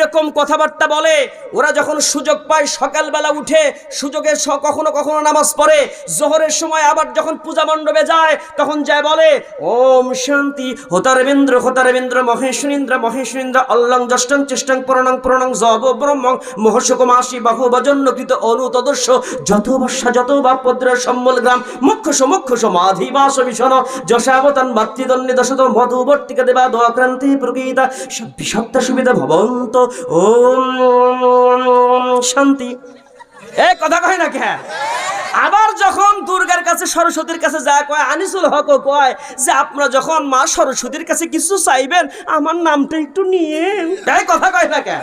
এইরকম কথাবার্তা বলে। ওরা যখন সুযোগ পায় সকালবেলা উঠে সুযোগে কখনো কখনো নামাজ পড়ে, জোহরের সময় আবার যখন পূজা মণ্ডপে যায় তখন যায় বলে ওম শান্তি হোতারবেন্দ্র মহেশ্বরেন্দ্র মহেশ্বরেন্দ্র অল্লং জষ্টং চেষ্টং পুরাণং পুরাণং জব ব্রহ্মং মহর্ষকমাসি বাহুবজন্যকৃত অনুতদস্য যত বর্ষা যত বাপদ্র সম্মল গ্রাম মুখ্য সমাধিবাস ভীষণ যশাবতান মাতৃদন্ডে দশত মধুবর্তিকা দেবা দোয়াক্রান্তি প্রকৃতা সত্য সুবিধা ভবন্ত ওম শান্তি। এই কথা কয় না কে? আবার যখন দুর্গার কাছে সরস্বতীর কাছে যায় কয় আনিসুল হক কয় যে আপনারা যখন মা সরস্বতীর কাছে কিছু চাইবেন আমার নামটা একটু নিয়ে, এই কথা কয় না কে?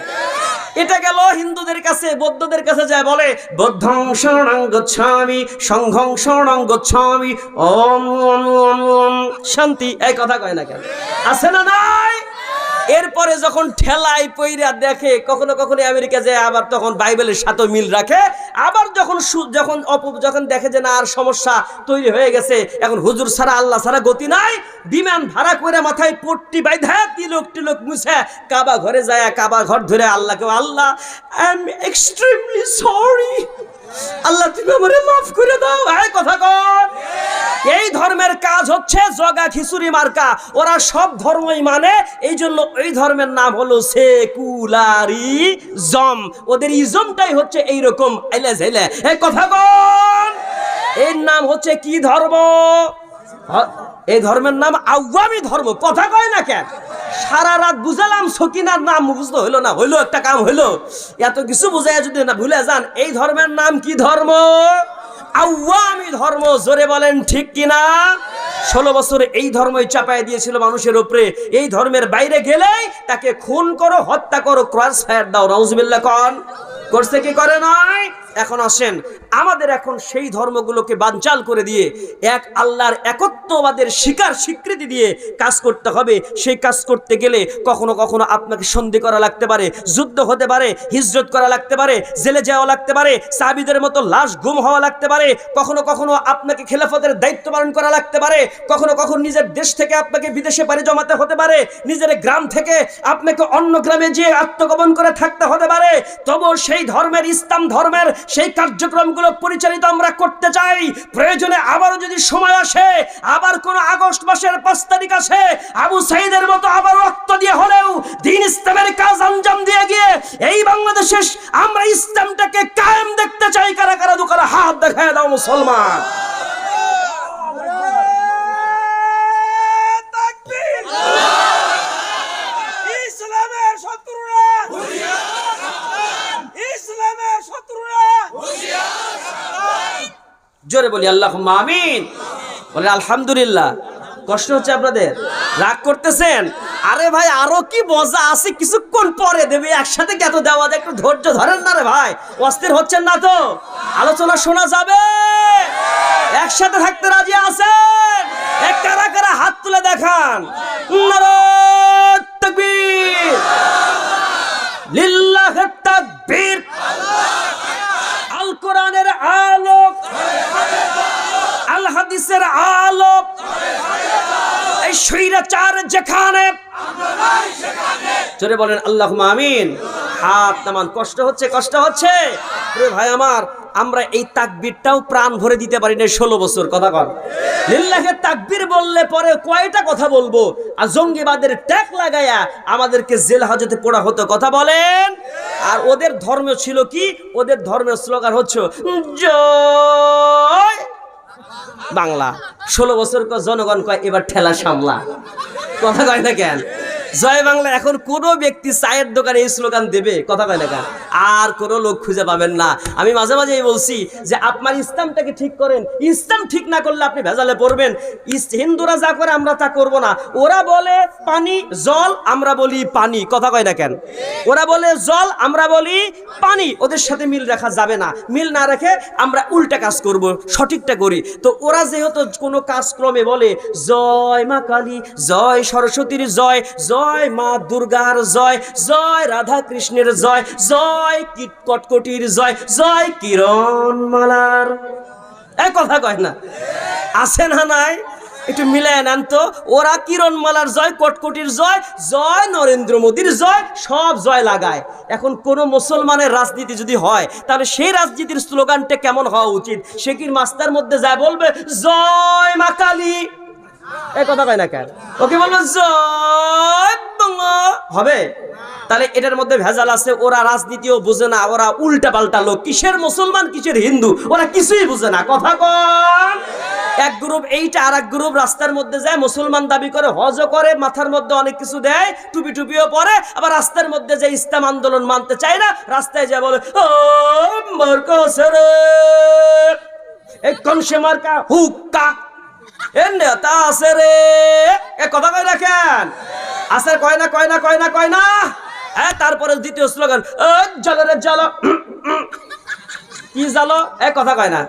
এটা গেল হিন্দুদের কাছে। বৌদ্ধদের কাছে যায় বলে বৌদ্ধং শরণং গচ্ছামি সংঘং শরণং গচ্ছামি ওম শান্তি। এই কথা কয় না কেন? আছে না নাই? এরপরে যখন ঠেলাই পইরা দেখে কখনো কখনো আমেরিকা যায় আবার তখন বাইবেলের সাথে মিল রাখে, আবার যখন দেখে যে না আর সমস্যা তৈরি হয়ে গেছে, এখন হুজুর ছাড়া আল্লাহ ছাড়া গতি নাই, বিমান ভাড়া করে মাথায় পট্টি বাইধা তিলক মুছে কাবা ঘরে যায়, কাবা ঘর ধরে আল্লাহকে আল্লাহ আই এম এক্সট্রিমলি সরি, আল্লাহ তুমি আমারে মাফ করে দাও। এই কথা কর। এই ধর্মের কাজ হচ্ছে জগা খিচুড়ি মার্কা। ওরা সব ধর্মই মানে, এই জন্য এই ধর্মের নাম হলো সেকুলারিজম। ওদের ইজমটাই হচ্ছে এইরকম আইলে ঝেলে। এই কথা কর। এর নাম হচ্ছে কি ধর্ম? এই ধর্মের নাম আওয়ামী ধর্ম। কথা কয় না কেন? সারা রাত বুঝালাম, সকিনার নাম বুঝতে হইলো না, হইলো একটা কাম হইলো। এত কিছু বুঝাই যদি না ভুলে যান, এই ধর্মের নাম কি ধর্ম? আওয়ামী ধর্ম। জোরে বলেন ঠিক কিনা? 16 বছরে এই ধর্মই চাপায় দিয়েছিল মানুষের উপরে। এই ধর্মের বাইরে গেলেই তাকে খুন করো, হত্যা করো, ক্রস ফায়ার দাও। নাউজুবিল্লাহ কোন করছে কি করে নাই? এখন আসেন আমাদের এখন সেই ধর্মগুলোকে বানচাল করে দিয়ে এক আল্লাহর একত্ববাদের স্বীকৃতি দিয়ে কাজ করতে হবে। সেই কাজ করতে গেলে কখনো কখনো আপনাকে সন্ধি করা লাগতে পারে, যুদ্ধ হতে পারে, হিজরত করা লাগতে পারে, জেলে যাওয়া লাগতে পারে, সাহাবীদের মতো লাশ গুম হওয়া লাগতে পারে, কখনো কখনো আপনাকে খেলাফতের দায়িত্ব পালন করা লাগতে পারে, কখনো কখনো নিজের দেশ থেকে আপনাকে বিদেশে পাড়ি জমাতে হতে পারে, নিজের গ্রাম থেকে আপনাকে অন্য গ্রামে যেয়ে আত্মগোপন করে থাকতে হতে পারে। তবু সেই ধর্মের, ইসলাম ধর্মের সেই কার্যক্রমগুলো পরিচালিত আমরা করতে চাই। প্রয়োজনে আবারও যদি সময় আসে, আবার কোন আগস্ট মাসের 5 তারিখ আসে, আবু সাইদের মতো আবার রক্ত দিয়ে হলেও দ্বীন ইসলামের কাজ আঞ্জাম দিয়ে গিয়ে এই বাংলাদেশে আমরা ইসলামটাকে কায়েম দেখতে চাই। কারা কারা দুকারা হাত দেখায় দাও মুসলমান। জোরে বলি আল্লাহুম্মা আমিন। বলে আলহামদুলিল্লাহ। কষ্ট হচ্ছে আপনাদের? রাগ করতেছেন? আরে ভাই আরো কি মজা আছে, কিছুক্ষণ পরে দেবে, একসাথে কত দেওয়া যায়, একটু ধৈর্য ধরেন না রে ভাই। অস্থির হচ্ছেন না তো? আলোচনা শোনা যাবে? একসাথে থাকতে রাজি আছেন? কারা কারা হাত তুলে দেখান। নারায়ে তাকবীর, লিল্লাহি তাকবীর। আল কোরআনের আলোক, আল হাদিসের আলোক, এই স্বৈরাচার যেখানে, জোরে বলেন আল্লাহুম্মা আমিন। হাত নামান। কষ্ট হচ্ছে? কষ্ট হচ্ছে ভাই আমার। আমরা এই তাকবীরটাও প্রাণ ভরে দিতে পারি না 16 বছর। কথা কর। লিল্লাহি তাকবীর বললে পরে কয়টা কথা বলবো, আর জঙ্গিবাদের ট্যাগ লাগায়া আমাদেরকে জেল হাজতে পড়া হতো। কথা বলেন। আর ওদের ধর্ম ছিল কি? ওদের ধর্মের স্লোগান হচ্ছে জয় বাংলা। 16 বছর জনগণ কয় এবার ঠেলা সামলা। কথা কয় না কেন? জয় বাংলা। এখন কোন ব্যক্তি চায়ের দোকানে এই স্লোগান দেবে? কথা কয় না কেন? আর কোনো লোক খুঁজে পাবেন না। আমি মাঝে মাঝে বলছি যে আপনার ইসলামটাকে ঠিক করেন। ইসলাম ঠিক না করলে আপনি ভেজালে পড়বেন। হিন্দুরা যা করে আমরা তা করব না। ওরা বলে পানি জল, আমরা বলি পানি। কথা কয় না কেন? ওরা বলে জল, আমরা বলি পানি। ওদের সাথে মিল রাখা যাবে না। মিল না রেখে আমরা উল্টা কাজ করব, সঠিকটা করি। তো ওরা যেহেতু কোনো কাজক্রমে বলে জয় মা কালী, জয় সরস্বতীর জয়, জয় মা দুর্গার জয়, জয় রাধা কৃষ্ণের জয়, জয় কটকটির জয়, জয় কিরণ মালার, এক কথা কয় না? আছে না নাই? একটু মিলায় নেন তো। ওরা কিরণমালার জয়, কটকটির জয়, জয় নরেন্দ্র মোদীর জয়, সব জয় লাগায়। এখন কোন মুসলমানের রাজনীতি যদি হয়, তাহলে সেই রাজনীতির স্লোগানটা কেমন হওয়া উচিত? সে কি মাস্টার মধ্যে যায় বলবে জয় মা কালী? এই কথা কয় না কেন? ওকে বলবো জয় বাংলা, হবে? তাহলে এটার মধ্যে ভেজাল আছে। ওরা রাজনীতিও বুঝে না, ওরা উল্টা পাল্টা লোক। কিসের মুসলমান কিসের হিন্দু ওরা কিছুই বুঝে না। কথা কন। এক গ্রুপ এইটা, আর এক গ্রুপ রাস্তার মধ্যে যায়, মুসলমান দাবি করে, হজও করে, মাথার মধ্যে অনেক কিছু দেয়, টুপি টুপিও পরে, আবার রাস্তার মধ্যে যে ইসলাম আন্দোলন মানতে চায় না, রাস্তায় যায় বলে ও মার্কা সেরে এই কনসে মার্কা হুক্কা এ নেতা আছে রে। এ কথা কয় রাখেন আছে, কয় না কয় না কয় না কয় না। হ্যাঁ, তারপরে দ্বিতীয় স্লোগান জালো রে জালো। কি জালো? এ কথা কয় না।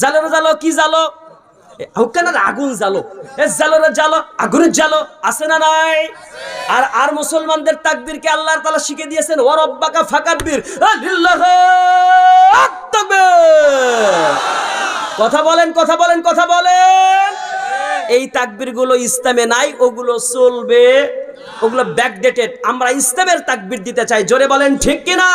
জালো রে জালো, কি জালো? হুক্কানার আগুন জালো। এ জালো রে জালো, আগুনের জালো আছে না নাই? আর আর মুসলমানদের তাকবীরকে আল্লাহ তাআলা শিখে দিয়েছেন ওয়া রাব্বাকা ফাকাব্বির, লিল্লাহি তাকবীর। কথা বলেন, কথা বলেন, কথা বলেন। এই তাকবীর গুলো ইসলামে নাই, ওগুলো চলবে, ওগুলো ব্যাকডেটেড। আমরা ইসলামের তাকবীর দিতে চাই। জোরে বলেন ঠিক কিনা?